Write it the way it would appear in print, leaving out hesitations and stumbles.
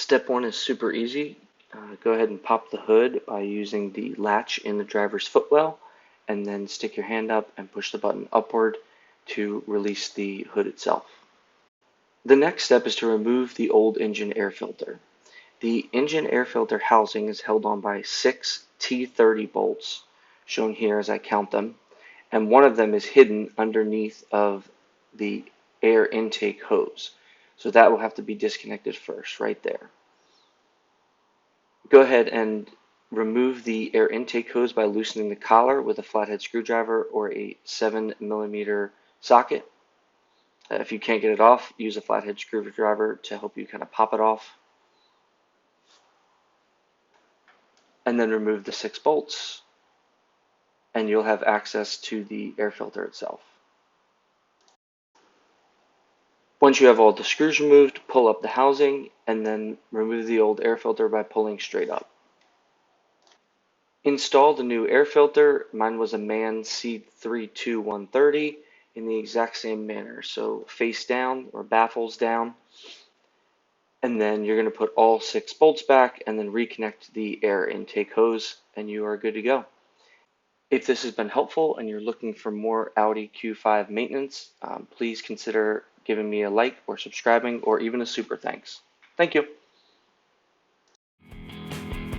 Step one is super easy. Go ahead and pop the hood by using the latch in the driver's footwell, and then stick your hand up and push the button upward to release the hood itself. The next step is to remove the old engine air filter. The engine air filter housing is held on by 6 T30 bolts, shown here as I count them, and one of them is hidden underneath of the air intake hose. So that will have to be disconnected first, right there. Go ahead and remove the air intake hose by loosening the collar with a flathead screwdriver or a 7mm socket. If you can't get it off, use a flathead screwdriver to help you kind of pop it off. And then remove the 6 bolts, and you'll have access to the air filter itself. Once you have all the screws removed, pull up the housing, and then remove the old air filter by pulling straight up. Install the new air filter. Mine was a MAN C32130 in the exact same manner. So face down or baffles down. And then you're going to put all 6 bolts back and then reconnect the air intake hose, and you are good to go. If this has been helpful and you're looking for more Audi Q5 maintenance, please consider giving me a like or subscribing or even a super thanks. Thank you.